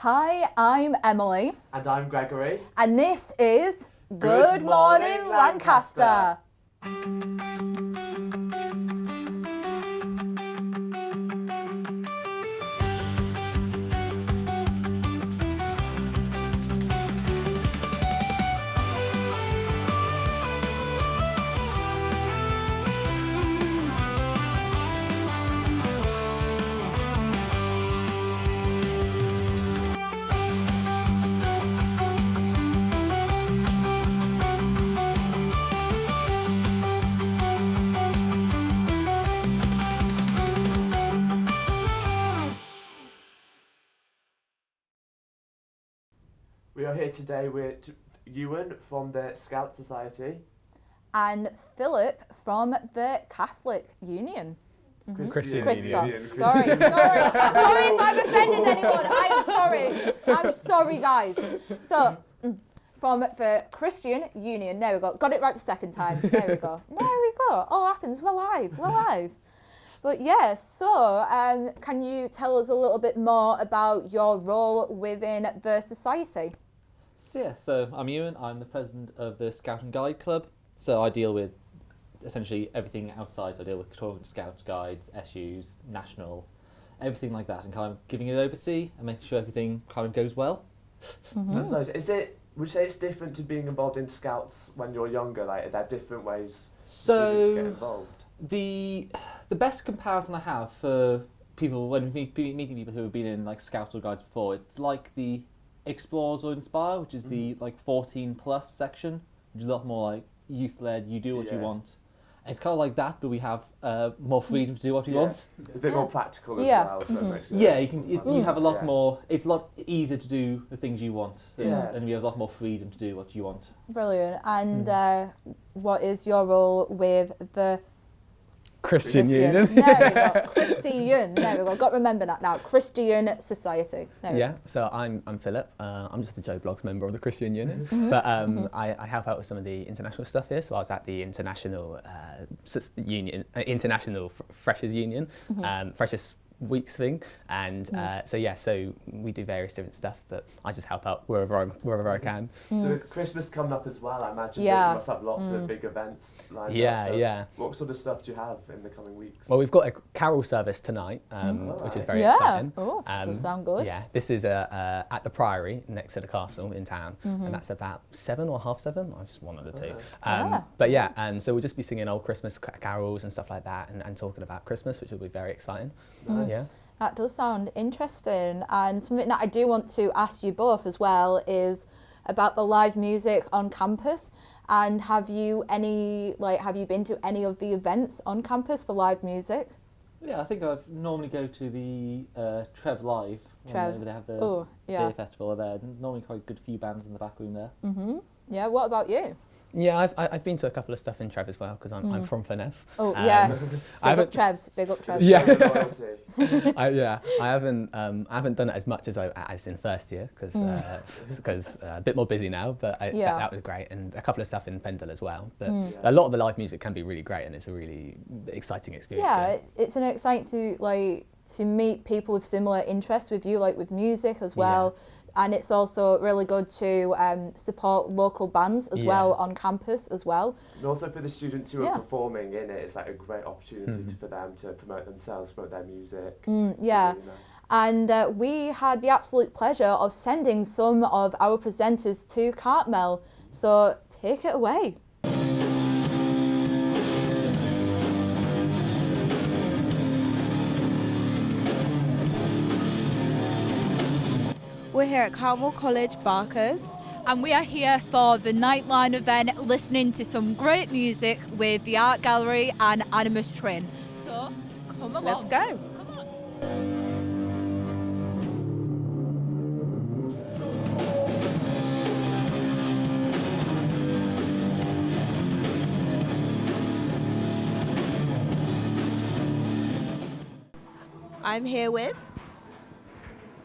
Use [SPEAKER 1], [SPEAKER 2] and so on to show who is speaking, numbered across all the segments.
[SPEAKER 1] Hi, I'm Emily.
[SPEAKER 2] And I'm Gregory.
[SPEAKER 1] And this is Good Morning Lancaster.
[SPEAKER 2] We are here today with Ewan from the Scout Society.
[SPEAKER 1] And Philip from the Catholic Union.
[SPEAKER 3] Christian
[SPEAKER 1] Sorry
[SPEAKER 3] Union.
[SPEAKER 1] sorry if I've offended anyone. I'm sorry, guys. So, from the Christian Union, there we go. Got it right the second time. There we go. All happens. We're live. But yeah, so can you tell us a little bit more about your role within the society?
[SPEAKER 3] So I'm Ewan, I'm the president of the Scout and Guide Club. So I deal with essentially everything outside. So I deal with talking to scouts, guides, SUs, national, everything like that, and kind of giving it an oversee and making sure everything kind of goes well.
[SPEAKER 1] Mm-hmm.
[SPEAKER 2] That's nice. Would you say it's different to being involved in Scouts when you're younger? Like, are there different ways students get involved?
[SPEAKER 3] The best comparison I have for people when meeting people who have been in like Scouts or Guides before, it's like the Explorers or Inspire, which is the like 14 plus section, which is a lot more like youth led. You do what you want. It's kind of like that, but we have more freedom to do what we want.
[SPEAKER 2] A bit more practical as well. So
[SPEAKER 3] you have a lot more. It's a lot easier to do the things you want, and we have a lot more freedom to do what you want.
[SPEAKER 1] Brilliant. And what is your role with the
[SPEAKER 3] Christian Union?
[SPEAKER 1] There we go. Christian. There we go. Got to remember that now. Christian Society.
[SPEAKER 4] So I'm Philip. I'm just a Joe Blogs member of the Christian Union, but I help out with some of the international stuff here. So I was at the International Freshers Union, Freshers Weeks thing, and so we do various different stuff, but I just help out wherever I can.
[SPEAKER 2] So with Christmas coming up as well, I imagine that you must have lots of big events lined up. What sort of stuff do you have in the coming weeks?
[SPEAKER 4] Well, we've got a carol service tonight, which is very exciting.
[SPEAKER 1] Oh, does sound good.
[SPEAKER 4] Yeah, this is at the Priory next to the castle in town, and that's about 7 or half 7. I just one of the two. But yeah, and so we'll just be singing old Christmas carols and stuff like that, and talking about Christmas, which will be very exciting. Yeah.
[SPEAKER 1] That does sound interesting, and something that I do want to ask you both as well is about the live music on campus. And have you been to any of the events on campus for live music?
[SPEAKER 3] Yeah, I think I normally go to the Trev Live when they have the day festival there. Normally quite a good few bands in the back room there.
[SPEAKER 1] Yeah, what about you?
[SPEAKER 4] Yeah, I've been to a couple of stuff in Trev as well because I'm from Finesse.
[SPEAKER 1] Oh yes, big up Trevs.
[SPEAKER 4] Yeah, I haven't done it as much as in first year because a bit more busy now. But that was great, and a couple of stuff in Pendle as well. But a lot of the live music can be really great, and it's a really exciting experience.
[SPEAKER 1] Yeah, it's an exciting to meet people with similar interests with you, like with music as well. Yeah. And it's also really good to support local bands as well on campus as well.
[SPEAKER 2] And also for the students who are performing in it, it's like a great opportunity for them to promote themselves, promote their music. Really nice.
[SPEAKER 1] And we had the absolute pleasure of sending some of our presenters to Cartmel. So take it away.
[SPEAKER 5] We're here at Cartmel College, Barkers.
[SPEAKER 1] And we are here for the Nightline event, listening to some great music with the Art Gallery and Animus Twin. So, come along.
[SPEAKER 5] Let's go.
[SPEAKER 1] Come on.
[SPEAKER 5] I'm here with...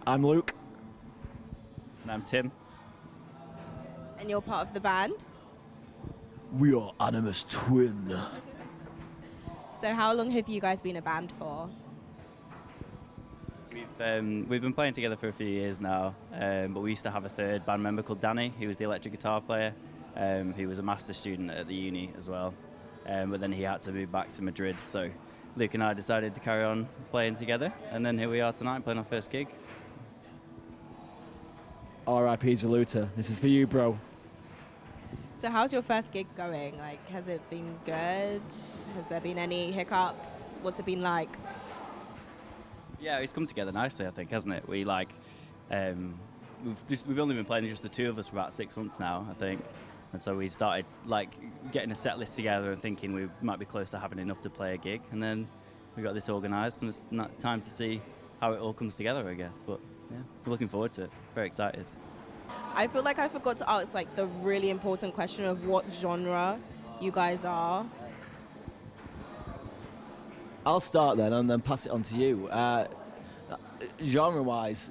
[SPEAKER 6] I'm Luke. And I'm Tim.
[SPEAKER 5] And you're part of the band?
[SPEAKER 6] We are Animus Twin.
[SPEAKER 5] So how long have you guys been a band for?
[SPEAKER 6] We've been playing together for a few years now, but we used to have a third band member called Danny, who was the electric guitar player, who was a master's student at the uni as well. But then he had to move back to Madrid, so Luke and I decided to carry on playing together, and then here we are tonight playing our first gig.
[SPEAKER 7] R.I.P. Zaluta, this is for you, bro.
[SPEAKER 5] So how's your first gig going? Like, has it been good? Has there been any hiccups? What's it been like?
[SPEAKER 6] Yeah, it's come together nicely, I think, hasn't it? We've only been playing just the two of us for about 6 months now, I think. And so we started like getting a set list together and thinking we might be close to having enough to play a gig. And then we got this organised, and it's time to see how it all comes together, I guess. But yeah, we're looking forward to it. Very excited.
[SPEAKER 5] I feel like I forgot to ask like the really important question of what genre you guys are.
[SPEAKER 7] I'll start then and then pass it on to you. Genre-wise,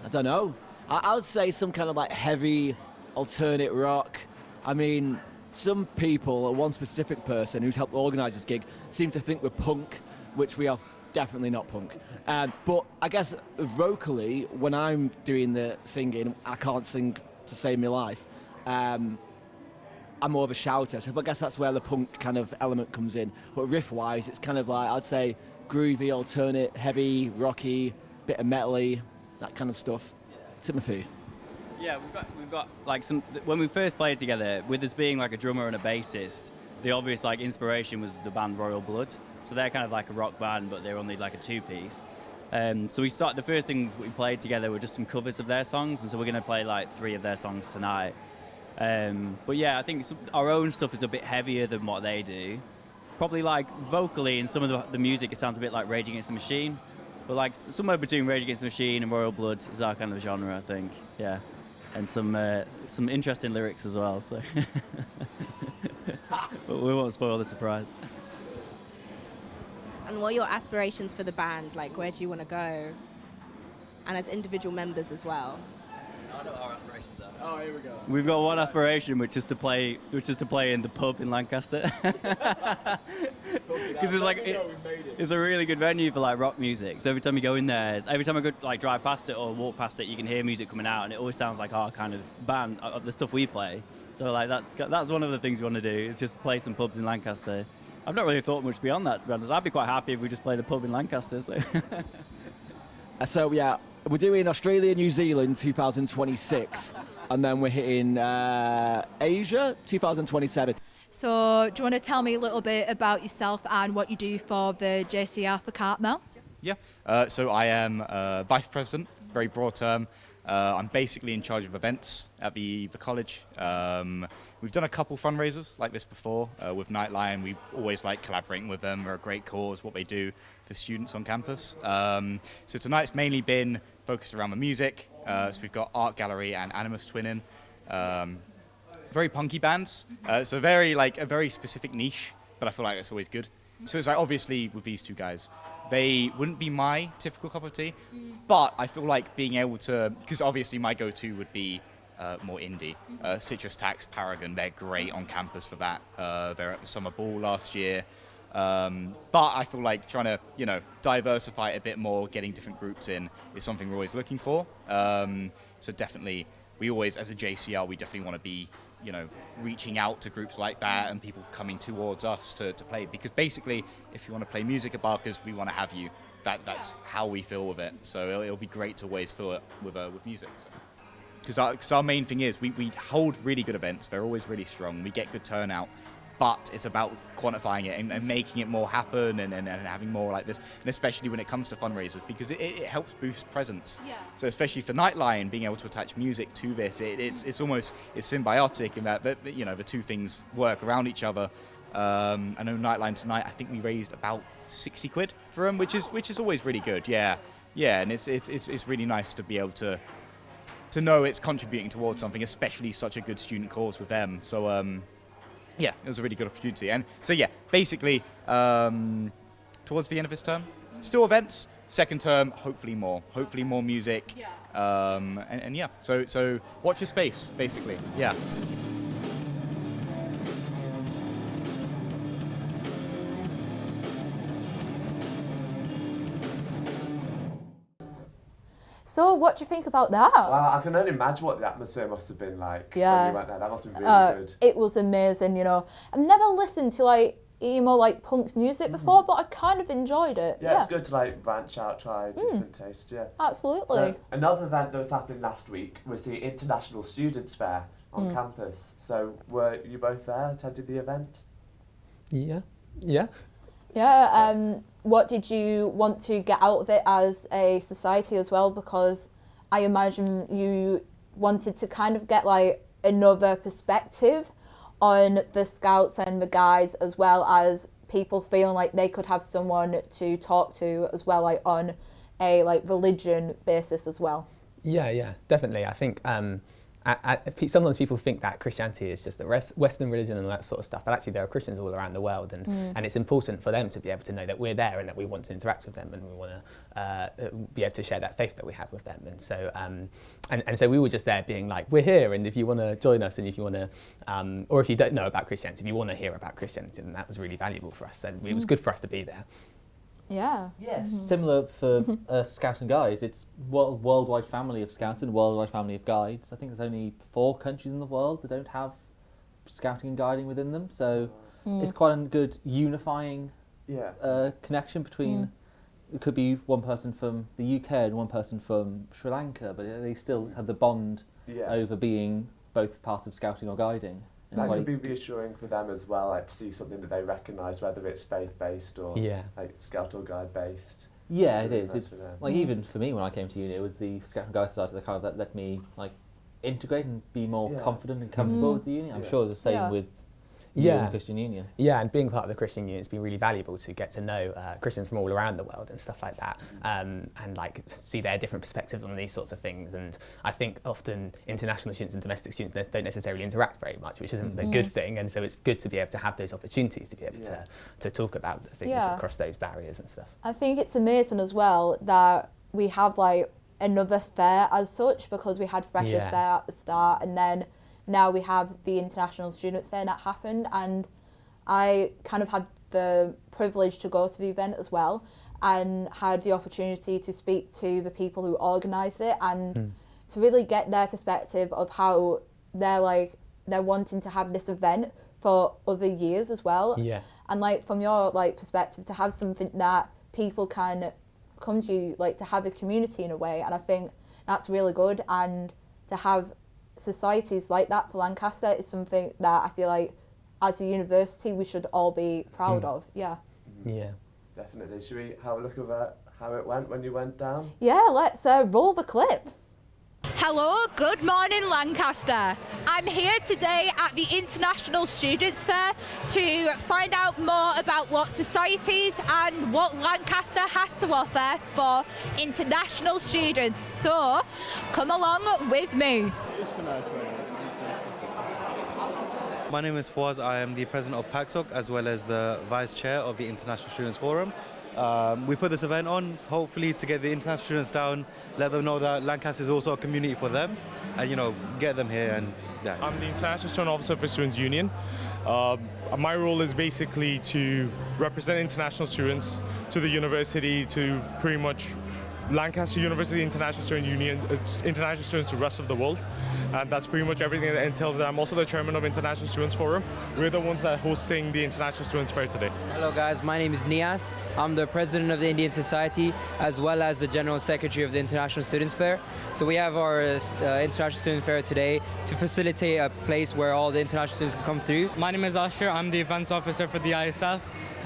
[SPEAKER 7] I don't know. I would say some kind of like heavy alternate rock. I mean, some people, or one specific person who's helped organise this gig, seems to think we're punk, which we are definitely not punk. But I guess vocally, when I'm doing the singing, I can't sing to save my life. I'm more of a shouter, so I guess that's where the punk kind of element comes in. But riff-wise, it's kind of like, I'd say, groovy, alternate, heavy, rocky, bit of metal-y, that kind of stuff. Timothy?
[SPEAKER 6] Yeah, we've got like some. When we first played together, with us being like a drummer and a bassist, the obvious like inspiration was the band Royal Blood. So they're kind of like a rock band, but they're only like a two-piece. So the first things we played together were just some covers of their songs, and so we're going to play like 3 of their songs tonight. But yeah, I think our own stuff is a bit heavier than what they do. Probably like vocally in some of the music, it sounds a bit like Rage Against the Machine. But like somewhere between Rage Against the Machine and Royal Blood is our kind of genre, I think. Yeah, and some interesting lyrics as well. So, but we won't spoil the surprise.
[SPEAKER 5] And what are your aspirations for the band? Like, where do you want to go? And as individual members as well.
[SPEAKER 6] I know what our aspirations are.
[SPEAKER 7] Oh, here we go.
[SPEAKER 6] We've got one aspiration, which is to play in the pub in Lancaster. Because it's a really good venue for like rock music. So every time you go in there, every time I go like drive past it or walk past it, you can hear music coming out, and it always sounds like our kind of band, the stuff we play. So like that's one of the things we want to do, is just play some pubs in Lancaster. I've not really thought much beyond that, to be honest. I'd be quite happy if we just played the pub in Lancaster.
[SPEAKER 7] So yeah, we're doing Australia, New Zealand 2026, and then we're hitting Asia 2027.
[SPEAKER 1] So do you want to tell me a little bit about yourself and what you do for the JCR for Cartmel?
[SPEAKER 8] Yeah, so I am Vice President, very broad term. I'm basically in charge of events at the college. We've done a couple fundraisers like this before with Nightline. We always like collaborating with them. They're a great cause, what they do for students on campus. So tonight's mainly been focused around the music. So we've got Art Gallery and Animus Twinning. Very punky bands. So a very specific niche, but I feel like that's always good. So it's like obviously with these two guys, they wouldn't be my typical cup of tea, but I feel like being able to, because obviously my go-to would be more indie. Citrus Tax, Paragon, they're great on campus for that. They're at the Summer Ball last year. But I feel like trying to, diversify it a bit more, getting different groups in is something we're always looking for. So definitely, we always, as a JCR, we definitely want to be, reaching out to groups like that and people coming towards us to play. Because basically, if you want to play music at Barker's, we want to have you. That's how we feel with it. So it'll be great to always fill it with music. Because our main thing is we hold really good events. They're always really strong. We get good turnout. But it's about quantifying it and making it more happen and having more like this. And especially when it comes to fundraisers, because it helps boost presence. Yeah. So especially for Nightline, being able to attach music to this, it's symbiotic in that the two things work around each other. I know Nightline tonight, I think we raised about 60 quid for them, which is always really good. Yeah, and it's really nice to be able to know it's contributing towards something, especially such a good student cause with them. So. Yeah, it was a really good opportunity. And so, yeah, basically, towards the end of this term, still events. Second term, hopefully more music. Yeah. And yeah, so watch your space, basically. Yeah.
[SPEAKER 1] So what do you think about that?
[SPEAKER 2] Well, I can only imagine what the atmosphere must have been like when you went there. That must have been really good.
[SPEAKER 1] It was amazing, you know. I've never listened to like emo like punk music before, but I kind of enjoyed it.
[SPEAKER 2] Yeah, it's good to like branch out, try different tastes. Yeah,
[SPEAKER 1] absolutely.
[SPEAKER 2] So another event that was happening last week was the International Students Fair on campus. So were you both there, attended the event?
[SPEAKER 4] Yeah.
[SPEAKER 1] What did you want to get out of it as a society as well? Because I imagine you wanted to kind of get like another perspective on the Scouts and the Guides, as well as people feeling like they could have someone to talk to as well, like on a like religion basis as well.
[SPEAKER 4] Yeah, definitely. I think sometimes people think that Christianity is just the Western religion and that sort of stuff, but actually there are Christians all around the world, and it's important for them to be able to know that we're there and that we want to interact with them and we want to be able to share that faith that we have with them. And so and so we were just there being like, we're here, and if you want to join us, and if you want to, or if you don't know about Christianity, if you want to hear about Christianity, then that was really valuable for us, and it was good for us to be there.
[SPEAKER 1] Yeah.
[SPEAKER 3] Yes. Similar for Scout and Guide. It's worldwide family of Scouts and worldwide family of Guides. I think there's only 4 countries in the world that don't have Scouting and Guiding within them. So it's quite a good unifying connection between. It could be one person from the UK and one person from Sri Lanka, but they still have the bond over being both part of Scouting or Guiding.
[SPEAKER 2] That could be reassuring for them as well, like to see something that they recognise, whether it's faith-based or like Scout or Guide-based.
[SPEAKER 3] Yeah, it is. It's like even for me when I came to uni, it was the Scout and Guide Society that kind of let me like integrate and be more confident and comfortable with the uni. I'm sure the same with Uni Christian Union. Yeah,
[SPEAKER 4] and being part of the Christian Union, it's been really valuable to get to know Christians from all around the world and stuff like that, and like see their different perspectives on these sorts of things. And I think often international students and domestic students don't necessarily interact very much, which isn't a good thing. And so it's good to be able to have those opportunities to be able to talk about things across those barriers and stuff.
[SPEAKER 1] I think it's amazing as well that we have like another fair as such, because we had Freshers Fair at the start, and then now we have the International Student Fair that happened, and I kind of had the privilege to go to the event as well and had the opportunity to speak to the people who organised it and to really get their perspective of how they're wanting to have this event for other years as well. Yeah. And like from your like perspective, to have something that people can come to you, like to have a community in a way, and I think that's really good. And to have societies like that for Lancaster is something that I feel like as a university we should all be proud of. Yeah.
[SPEAKER 2] Definitely. Should we have a look at how it went when you went down?
[SPEAKER 1] Yeah, let's roll the clip.
[SPEAKER 9] Hello, good morning Lancaster. I'm here today at the International Students Fair to find out more about what societies and what Lancaster has to offer for international students. So, come along with me.
[SPEAKER 10] My name is Fawaz. I am the president of PACSOC as well as the vice chair of the International Students Forum. We put this event on hopefully to get the international students down, let them know that Lancaster is also a community for them, and get them here. And
[SPEAKER 11] I'm the International Student Officer for Students Union. My role is basically to represent international students to the university, to pretty much Lancaster University International Student Union, international students to the rest of the world. And that's pretty much everything that entails that. I'm also the chairman of International Students Forum. We're the ones that are hosting the International Students Fair today.
[SPEAKER 12] Hello guys, my name is Nias. I'm the president of the Indian Society as well as the general secretary of the International Students Fair. So we have our International Student Fair today to facilitate a place where all the international students can come through.
[SPEAKER 13] My name is Asher. I'm the events officer for the ISF.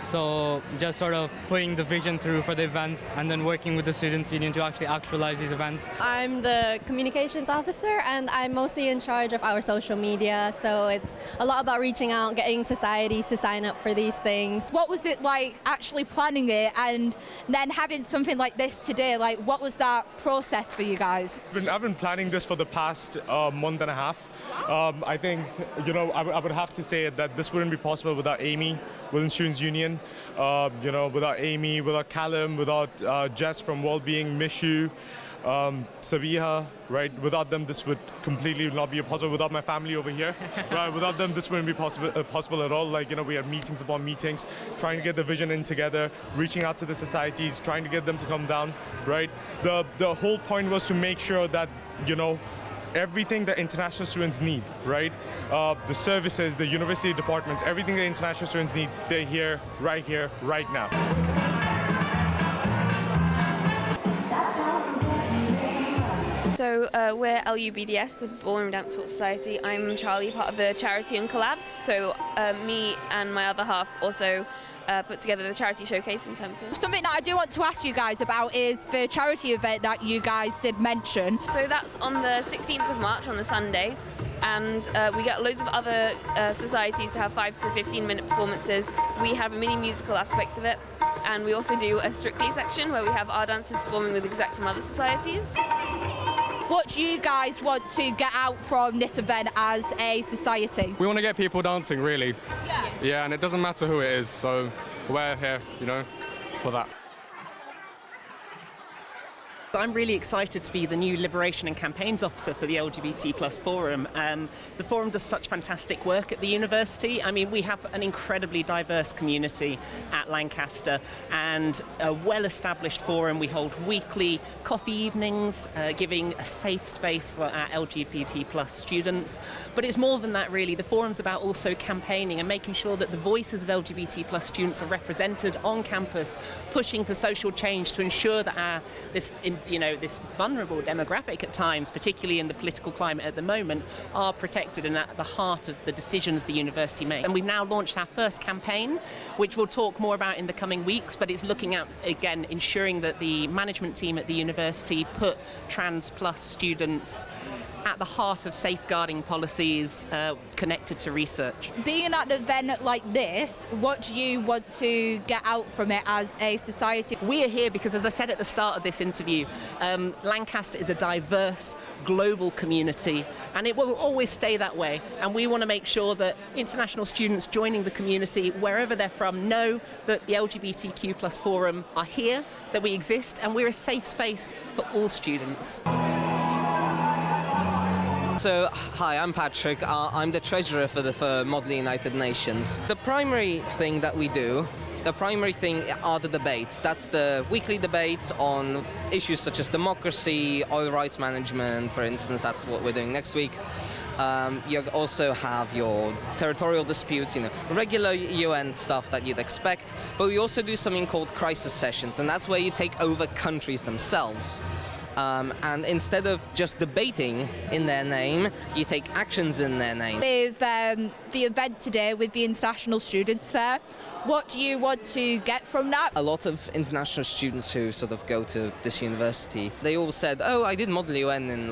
[SPEAKER 13] So just sort of putting the vision through for the events and then working with the Students' Union to actually actualize these events.
[SPEAKER 14] I'm the communications officer and I'm mostly in charge of our social media. So it's a lot about reaching out, getting societies to sign up for these things.
[SPEAKER 9] What was it like actually planning it and then having something like this today? Like, what was that process for you guys?
[SPEAKER 11] I've been planning this for the past month and a half. I think, I would have to say that this wouldn't be possible without Amy within Students' Union. Without Amy, without Callum, without Jess from Wellbeing, Mishu, Sabiha, right? Without them, this would completely not be possible. Without my family over here, right? Without them, this wouldn't be possible at all. Like, you know, we had meetings upon meetings, trying to get the vision in together, reaching out to the societies, trying to get them to come down, right? The whole point was to make sure that, you know, everything that international students need, right? The services, the university departments, everything that international students need, they're here, right now.
[SPEAKER 15] So we're LUBDS, the Ballroom Dance Sports Society. I'm Charlie, part of the charity and collabs. So me and my other half also put together the charity showcase in terms of...
[SPEAKER 9] Something that I do want to ask you guys about is the charity event that you guys did mention.
[SPEAKER 15] So that's on the 16th of March on a Sunday. And we get loads of other societies to have 5 to 15-minute performances. We have a mini musical aspect of it. And we also do a Strictly section where we have our dancers performing with exec from other societies.
[SPEAKER 9] What do you guys want to get out from this event as a society?
[SPEAKER 16] We want to get people dancing, really.
[SPEAKER 9] Yeah.
[SPEAKER 16] Yeah, and it doesn't matter who it is, so we're here, you know, for that.
[SPEAKER 17] I'm really excited to be the new Liberation and Campaigns Officer for the LGBT+ Forum. The Forum does such fantastic work at the university. I mean, we have an incredibly diverse community at Lancaster and a well-established forum. We hold weekly coffee evenings, giving a safe space for our LGBT+ students. But it's more than that, really. The Forum's about also campaigning and making sure that the voices of LGBT+ students are represented on campus, pushing for social change to ensure that this vulnerable demographic at times, particularly in the political climate at the moment, are protected and at the heart of the decisions the university makes. And we've now launched our first campaign, which we'll talk more about in the coming weeks, but it's looking at, again, ensuring that the management team at the university put trans plus students at the heart of safeguarding policies connected to research.
[SPEAKER 9] Being at an event like this, what do you want to get out from it as a society?
[SPEAKER 17] We are here because, as I said at the start of this interview, Lancaster is a diverse global community and it will always stay that way. And we want to make sure that international students joining the community, wherever they're from, know that the LGBTQ+ Forum are here, that we exist, and we're a safe space for all students.
[SPEAKER 18] So, hi, I'm Patrick. I'm the treasurer for Model United Nations. The primary thing that we do, are the debates. That's the weekly debates on issues such as democracy, oil rights management, for instance. That's what we're doing next week. You also have your territorial disputes, regular UN stuff that you'd expect. But we also do something called crisis sessions, and that's where you take over countries themselves. And instead of just debating in their name, you take actions in their name.
[SPEAKER 9] With the event today, with the International Students Fair, what do you want to get from that?
[SPEAKER 18] A lot of international students who sort of go to this university, they all said, oh, I did Model UN in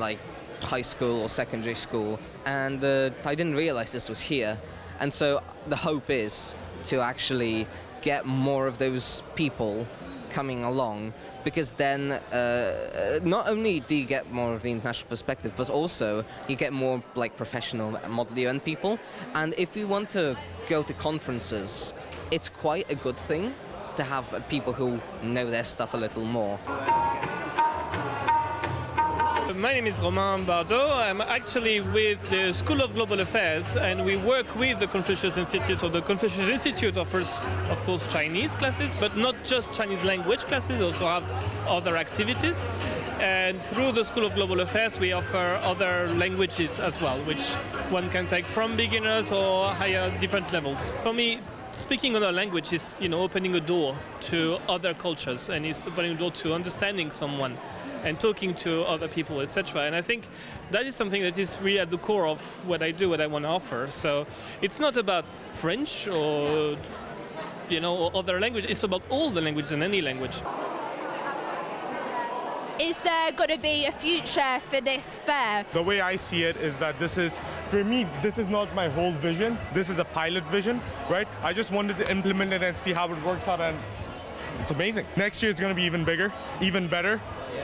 [SPEAKER 18] high school or secondary school, and I didn't realize this was here. And so the hope is to actually get more of those people coming along, because then not only do you get more of the international perspective, but also you get more professional Model UN people. And if you want to go to conferences, it's quite a good thing to have people who know their stuff a little more.
[SPEAKER 19] My name is Romain Bardot. I'm actually with the School of Global Affairs, and we work with the Confucius Institute. So the Confucius Institute offers, of course, Chinese classes, but not just Chinese language classes, also have other activities. And through the School of Global Affairs, we offer other languages as well, which one can take from beginners or higher, different levels. For me, speaking another language is, opening a door to other cultures, and it's opening a door to understanding someone and talking to other people, etc. And I think that is something that is really at the core of what I do, what I want to offer. So it's not about French or, or other language. It's about all the languages and any language.
[SPEAKER 9] Is there going to be a future for this fair?
[SPEAKER 11] The way I see it is that for me, this is not my whole vision. This is a pilot vision, right? I just wanted to implement it and see how it works out, and it's amazing. Next year it's going to be even bigger, even better,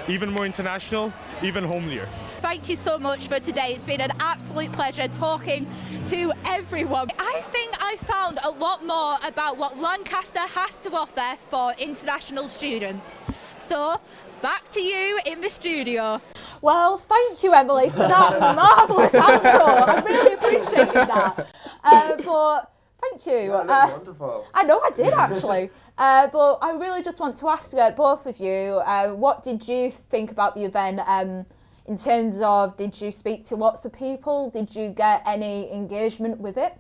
[SPEAKER 11] even more international, even homelier.
[SPEAKER 9] Thank you so much for today. It's been an absolute pleasure talking to everyone. I think I found a lot more about what Lancaster has to offer for international students. So, back to you in the studio.
[SPEAKER 1] Well, thank you, Emily, for that marvellous outro. I really appreciated that. But thank you.
[SPEAKER 2] Yeah, that's wonderful.
[SPEAKER 1] I know I did actually. But I really just want to ask both of you, what did you think about the event? In terms of, did you speak to lots of people? Did you get any engagement with it?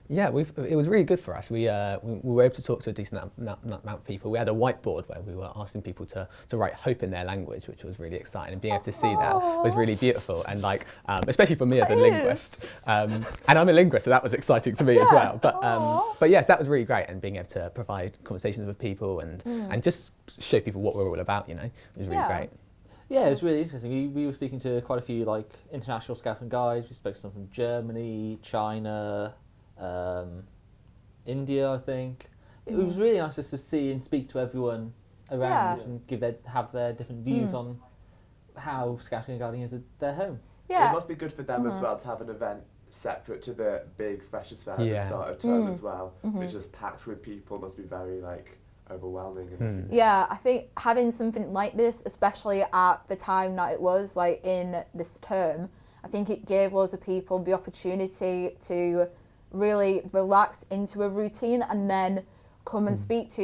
[SPEAKER 4] Yeah, it was really good for us. We were able to talk to a decent amount of people. We had a whiteboard where we were asking people to write hope in their language, which was really exciting. And being able to see that was really beautiful. And like, especially for me as a linguist, and I'm a linguist, so that was exciting to me as well. But yes, that was really great. And being able to provide conversations with people and just show people what we're all about, you know, it was really great.
[SPEAKER 3] Yeah, it was really interesting. We were speaking to quite a few like international scouts and guides. We spoke to some from Germany, China, India, I think. It was really nice just to see and speak to everyone around and have their different views on how scouting and guiding is at their home.
[SPEAKER 2] Yeah. It must be good for them as well to have an event separate to the big Freshers' Fair at the start of term as well, which is packed with people, must be very like overwhelming. And
[SPEAKER 1] yeah, I think having something like this, especially at the time that it was like in this term, I think it gave loads of people the opportunity to really relax into a routine and then come and speak to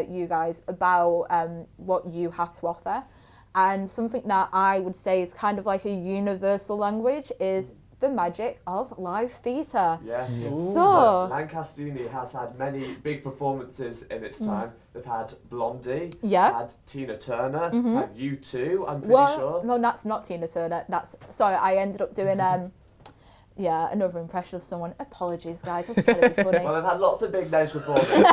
[SPEAKER 1] you guys about what you have to offer. And something that I would say is kind of like a universal language is the magic of live theatre.
[SPEAKER 2] Yes.
[SPEAKER 1] So
[SPEAKER 2] Lancaster Uni has had many big performances in its time. They've had Blondie, had Tina Turner, had U2, I'm pretty sure.
[SPEAKER 1] No, that's not Tina Turner. Sorry, I ended up doing another impression of someone. Apologies, guys. I was trying to be funny.
[SPEAKER 2] Well, they've had lots of big names performing.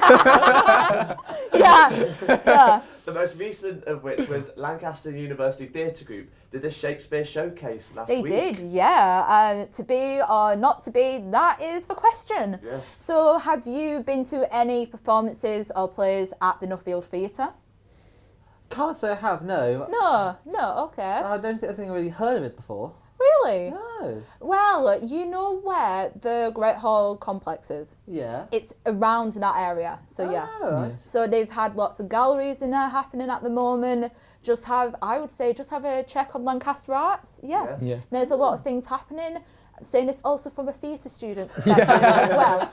[SPEAKER 1] yeah.
[SPEAKER 2] The most recent of which was Lancaster University Theatre Group did a Shakespeare showcase last week.
[SPEAKER 1] They did, yeah. To be or not to be, that is the question.
[SPEAKER 2] Yes.
[SPEAKER 1] So have you been to any performances or plays at the Nuffield Theatre?
[SPEAKER 3] Can't say I have, no.
[SPEAKER 1] No, okay.
[SPEAKER 3] I don't think I've really heard of it before.
[SPEAKER 1] Really?
[SPEAKER 3] No.
[SPEAKER 1] Well, you know where the Great Hall complex is?
[SPEAKER 3] Yeah.
[SPEAKER 1] It's around that area, so yeah.
[SPEAKER 3] Right.
[SPEAKER 1] So they've had lots of galleries in there happening at the moment. I would say just have a check on Lancaster Arts. Yeah. There's a lot of things happening. I'm saying this also from a theatre student as well.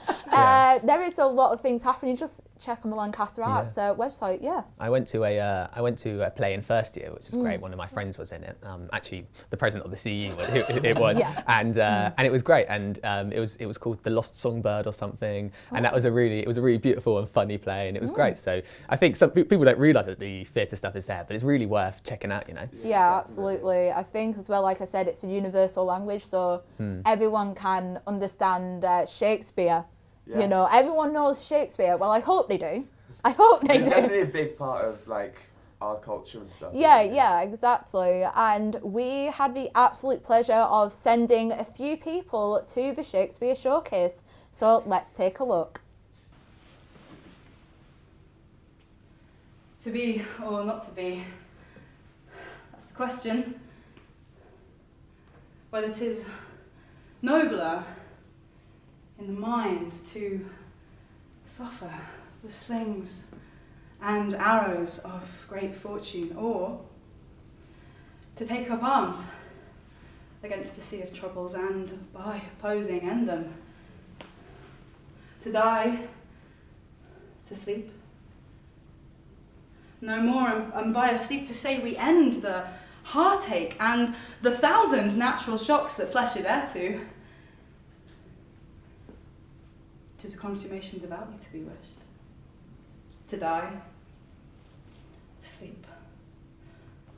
[SPEAKER 1] There is a lot of things happening. Just check on the Lancaster Arts website. Yeah.
[SPEAKER 4] I went to a play in first year, which was great. One of my friends was in it. Actually, the president of the CE it was, and it was great. And it was called The Lost Songbird or something. And that was a really beautiful and funny play, and it was great. So I think some people don't realise that the theatre stuff is there, but it's really worth checking out. You know.
[SPEAKER 1] Yeah, absolutely. I think as well, like I said, it's a universal language, so everyone can understand Shakespeare. Yes. You know, everyone knows Shakespeare. Well, I hope they do.
[SPEAKER 2] It's definitely a big part of like our culture and stuff.
[SPEAKER 1] Yeah, exactly. And we had the absolute pleasure of sending a few people to the Shakespeare showcase. So let's take a look.
[SPEAKER 20] To be or not to be, that's the question. Whether 'tis nobler in the mind to suffer the slings and arrows of great fortune, or to take up arms against the sea of troubles and by opposing end them, to die, to sleep, no more, and by a sleep to say we end the heartache and the 1,000 natural shocks that flesh is heir to. 'Tis a consummation devoutly to be wished. To die, to sleep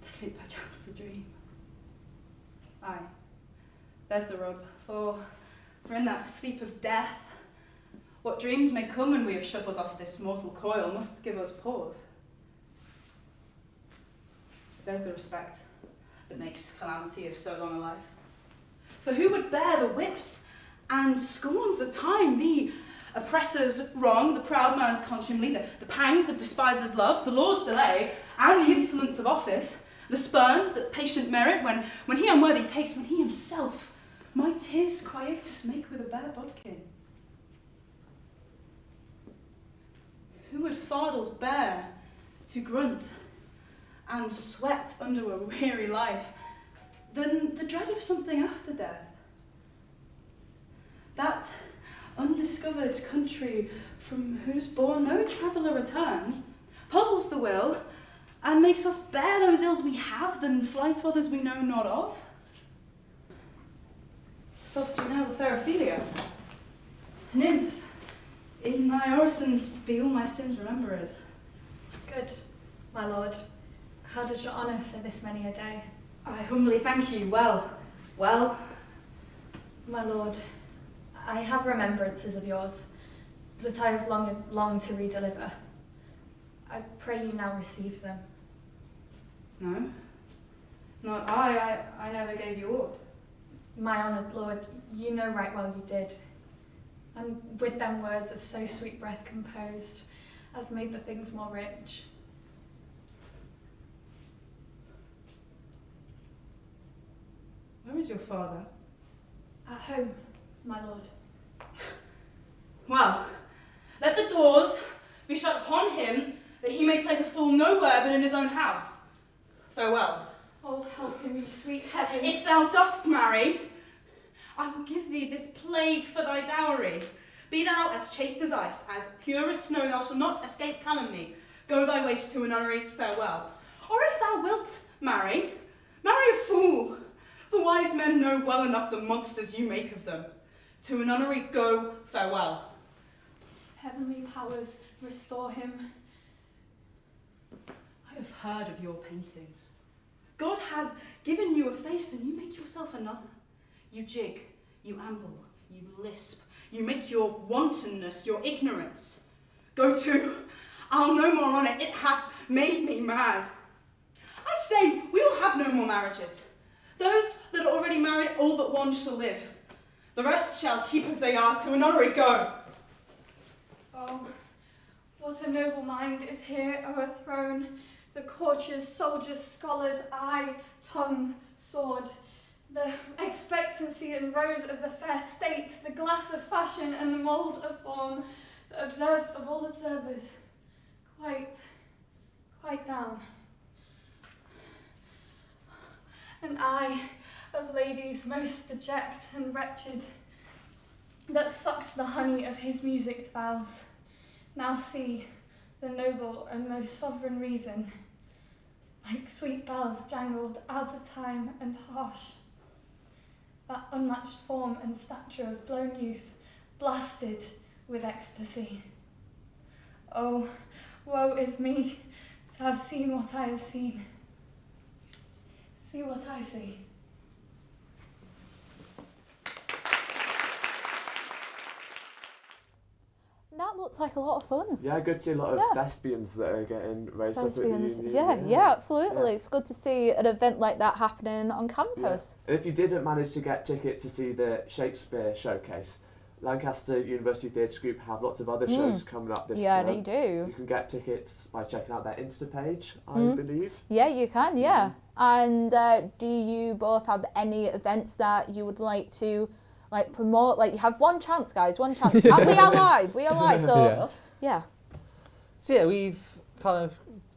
[SPEAKER 20] perchance to dream. Aye, there's the rub, for in that sleep of death, what dreams may come when we have shuffled off this mortal coil must give us pause. There's the respect that makes calamity of so long a life. For who would bear the whips and scorns of time, the oppressor's wrong, the proud man's contumely, the pangs of despised love, the law's delay, and the insolence of office, the spurns that patient merit when he unworthy takes, when he himself might his quietus make with a bare bodkin? Who would fardels bear to grunt and sweat under a weary life than the dread of something after death. That undiscovered country from whose bourne no traveller returns puzzles the will and makes us bear those ills we have than fly to others we know not of. Soft you now the fair Ophelia. Nymph, in thy orisons be all my sins remembered.
[SPEAKER 21] Good, my lord. How does your honour for this many a day?
[SPEAKER 20] I humbly thank you. Well.
[SPEAKER 21] My lord, I have remembrances of yours that I have longed to redeliver. I pray you now receive them.
[SPEAKER 20] No, not I. I never gave you aught.
[SPEAKER 21] My honoured lord, you know right well you did. And with them words of so sweet breath composed, as made the things more rich.
[SPEAKER 20] Where is your father?
[SPEAKER 21] At home, my lord.
[SPEAKER 20] Well, let the doors be shut upon him, that he may play the fool nowhere but in his own house. Farewell.
[SPEAKER 21] Oh, help him, you sweet heaven.
[SPEAKER 20] If thou dost marry, I will give thee this plague for thy dowry. Be thou as chaste as ice, as pure as snow, thou shalt not escape calumny. Go thy ways to a nunnery, farewell. Or if thou wilt marry a fool. For wise men know well enough the monsters you make of them. To a nunnery go, farewell.
[SPEAKER 21] Heavenly powers, restore him.
[SPEAKER 20] I have heard of your paintings. God hath given you a face and you make yourself another. You jig, you amble, you lisp, you make your wantonness your ignorance. Go to, I'll no more on it hath made me mad. I say, we will have no more marriages. Those that are already married, all but one shall live. The rest shall keep as they are, to a nunnery go.
[SPEAKER 21] Oh, what a noble mind is here o'erthrown. The courtiers, soldiers, scholars, eye, tongue, sword. The expectancy and rose of the fair state, the glass of fashion and the mould of form, the observed of all observers, quite down. And I, of ladies most deject and wretched, that sucked the honey of his musicked vows, now see the noble and most sovereign reason, like sweet bells jangled out of time and harsh, that unmatched form and stature of blown youth, blasted with ecstasy. Oh, woe is me to have seen what I have seen. See what I see.
[SPEAKER 1] That looks like a lot of fun.
[SPEAKER 2] Yeah, good to see a lot of thespians that are getting raised up at the uni.
[SPEAKER 1] Yeah, absolutely. Yeah. It's good to see an event like that happening on campus.
[SPEAKER 2] Yeah. And if you didn't manage to get tickets to see the Shakespeare showcase, Lancaster University Theatre Group have lots of other shows coming up this term.
[SPEAKER 1] Yeah, they do.
[SPEAKER 2] You can get tickets by checking out their Insta page, I believe.
[SPEAKER 1] Yeah, you can, yeah. And do you both have any events that you would like to promote? Like, you have one chance, guys, one chance. And we are live, so yeah.
[SPEAKER 3] So yeah, we've kind of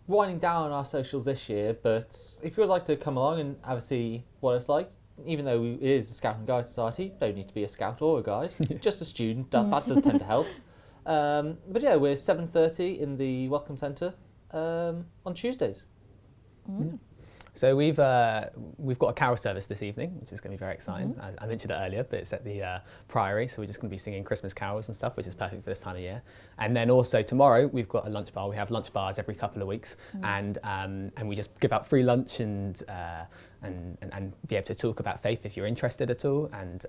[SPEAKER 3] winding down our socials this year, but if you would like to come along and have a see what it's like, even though it is a Scout and Guide Society, don't need to be a Scout or a Guide, just a student, that does tend to help. But yeah, we're 7:30 in the Welcome Centre on Tuesdays.
[SPEAKER 4] Yeah. So we've got a carol service this evening, which is going to be very exciting. As I mentioned it earlier, but it's at the Priory, so we're just going to be singing Christmas carols and stuff, which is perfect for this time of year. And then also tomorrow we've got a lunch bar. We have lunch bars every couple of weeks, and we just give out free lunch and be able to talk about faith if you're interested at all. And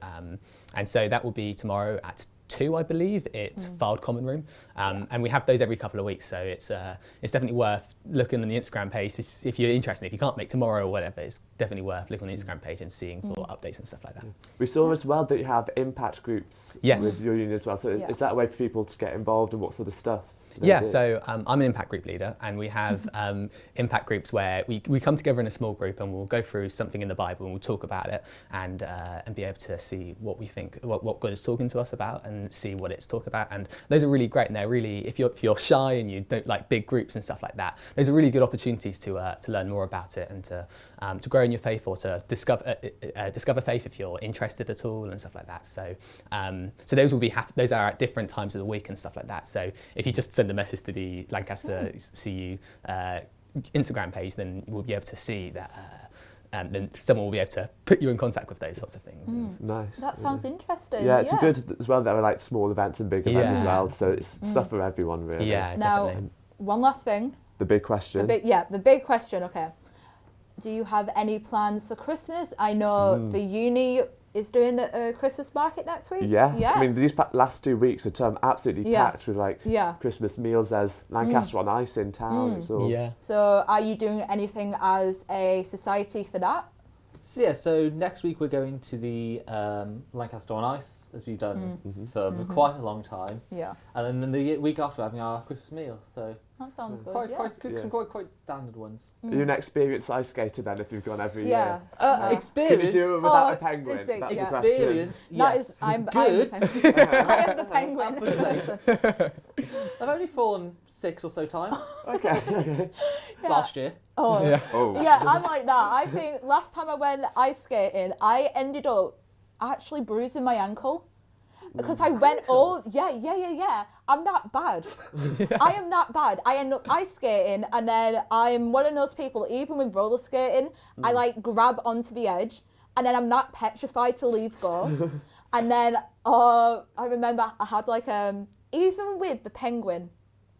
[SPEAKER 4] so that will be tomorrow at 2, I believe. It's Filed Common Room, and we have those every couple of weeks. So it's definitely worth looking on the Instagram page if you're interested. If you can't make tomorrow or whatever, it's definitely worth looking on the Instagram page and seeing for updates and stuff like that.
[SPEAKER 2] We saw as well that you have impact groups with your union as well. So is that a way for people to get involved and what sort of stuff?
[SPEAKER 4] Yeah, so I'm an impact group leader, and we have impact groups where we come together in a small group and we'll go through something in the Bible and we'll talk about it and be able to see what we think, what God is talking to us about, and see what it's talking about. And those are really great, and they're really, if you're shy and you don't like big groups and stuff like that, those are really good opportunities to learn more about it and to grow in your faith, or to discover faith if you're interested at all and stuff like that. So so those are at different times of the week and stuff like that. So if you just send a message to the Lancaster CU Instagram page, then we'll be able to see that. Then someone will be able to put you in contact with those sorts of things.
[SPEAKER 2] Nice.
[SPEAKER 1] That sounds interesting.
[SPEAKER 2] Yeah, it's good as well. There are like small events and big events as well, so it's stuff for everyone really.
[SPEAKER 4] Yeah,
[SPEAKER 1] now,
[SPEAKER 4] definitely.
[SPEAKER 1] one last thing.
[SPEAKER 2] The big question.
[SPEAKER 1] The big question. Okay. Do you have any plans for Christmas? I know the uni is doing the Christmas market next week.
[SPEAKER 2] Yes.
[SPEAKER 1] Yeah.
[SPEAKER 2] I mean, these last 2 weeks, the term absolutely packed with like Christmas meals. There's Lancaster on Ice in town. It's all...
[SPEAKER 1] So are you doing anything as a society for that?
[SPEAKER 3] So yeah, so next week we're going to the Lancaster on Ice, as we've done for quite a long time.
[SPEAKER 1] Yeah.
[SPEAKER 3] And then the week after, having our Christmas meal. So
[SPEAKER 1] that sounds good.
[SPEAKER 3] Some quite standard ones.
[SPEAKER 2] Are you an experienced ice skater then, if you've gone every year?
[SPEAKER 3] Experienced.
[SPEAKER 2] Can you do it without a penguin? That's the
[SPEAKER 3] experienced. Yes.
[SPEAKER 1] I'm
[SPEAKER 3] good.
[SPEAKER 1] I am the penguin.
[SPEAKER 3] I've only fallen 6 or so times.
[SPEAKER 2] Okay.
[SPEAKER 3] Last year.
[SPEAKER 1] Yeah, I'm like that. I think last time I went ice skating, I ended up actually bruising my ankle. Because I went I'm that bad. I am that bad. I end up ice skating, and then I'm one of those people, even with roller skating, I like grab onto the edge, and then I'm not petrified to leave go. And then I remember I had like even with the penguin,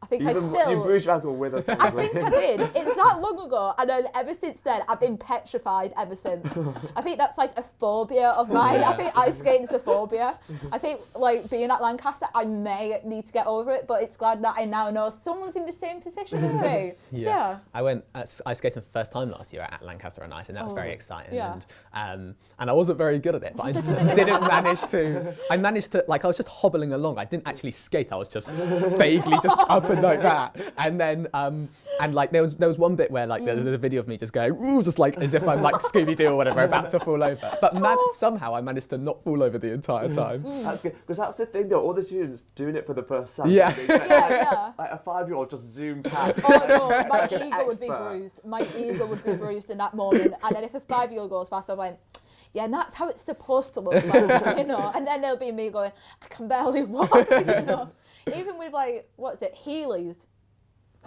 [SPEAKER 1] I think you
[SPEAKER 2] bruised your ankle with a penguin.
[SPEAKER 1] I think I did. It's not long ago, and then ever since then, I've been petrified ever since. I think that's like a phobia of mine. I think ice skating is a phobia. I think like being at Lancaster, I may need to get over it, but it's glad that I now know someone's in the same position as me.
[SPEAKER 4] Yeah. I went ice skating for the first time last year at Lancaster on Ice, and that was very exciting.
[SPEAKER 1] Yeah.
[SPEAKER 4] And I wasn't very good at it, but I didn't manage to. I managed to, like, I was just hobbling along. I didn't actually skate. I was just vaguely just up and like that, and then and like there was one bit where like there's a video of me just going ooh, just like as if I'm like Scooby-Doo or whatever, about to fall over, but somehow I managed to not fall over the entire time.
[SPEAKER 2] That's good, because that's the thing though, all the students doing it for the first time.
[SPEAKER 4] Yeah.
[SPEAKER 2] Like a 5-year-old just zoomed past.
[SPEAKER 1] Oh no, my ego would be bruised. My ego would be bruised in that moment, and then if a 5-year-old goes past, I went, yeah, and that's how it's supposed to look like, you know. And then there'll be me going, I can barely walk, you know. Even with like, what's it, Heelys,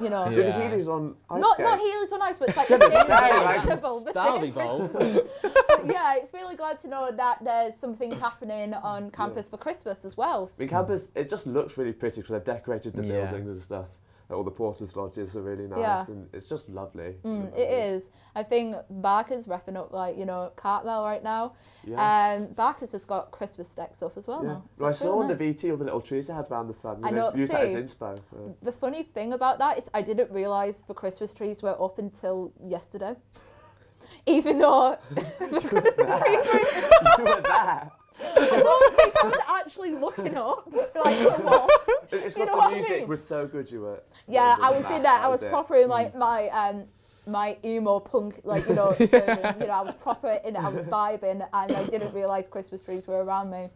[SPEAKER 1] you know.
[SPEAKER 2] Do the Heelys on ice
[SPEAKER 1] Not
[SPEAKER 2] skate?
[SPEAKER 1] Heelys on ice, but it's like the same principle.
[SPEAKER 3] That'll be bold.
[SPEAKER 1] Yeah, it's really glad to know that there's some things happening on campus for Christmas as well.
[SPEAKER 2] I mean, campus, it just looks really pretty because they've decorated the buildings and stuff. All the porters' lodges are really nice, and it's just lovely.
[SPEAKER 1] It is. I think Barker's wrapping up, like, you know, Cartmel right now. Barker's just got Christmas decks up as well now. So
[SPEAKER 2] I saw on the VT all the little trees they had around the sun.
[SPEAKER 1] I know.
[SPEAKER 2] Use that as inspo.
[SPEAKER 1] The funny thing about that is I didn't realise the Christmas trees were up until yesterday. Even though the Christmas trees
[SPEAKER 2] were there.
[SPEAKER 1] I don't think I was actually looking up. Like, come on.
[SPEAKER 2] It's because the music was so good you were...
[SPEAKER 1] Yeah, I was in there. I was proper in like my emo punk, like, you know, version. You know, I was proper in it. I was vibing, and I didn't realise Christmas trees were around me.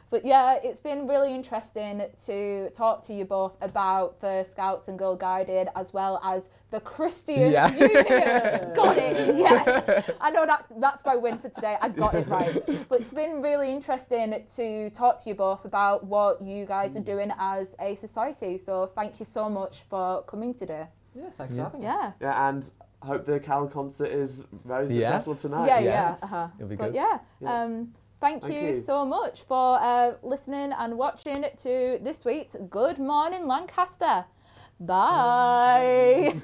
[SPEAKER 1] But yeah, it's been really interesting to talk to you both about the Scouts and Girl Guided, as well as the Christian Union. Got it, yes. I know that's my win for today. I got it right. But it's been really interesting to talk to you both about what you guys are doing as a society. So thank you so much for coming today.
[SPEAKER 3] Yeah, thanks for having us.
[SPEAKER 2] Yeah, and I hope the carol concert is very successful tonight.
[SPEAKER 4] It'll be good.
[SPEAKER 1] But thank you so much for listening and watching to this week's Good Morning Lancaster. Bye.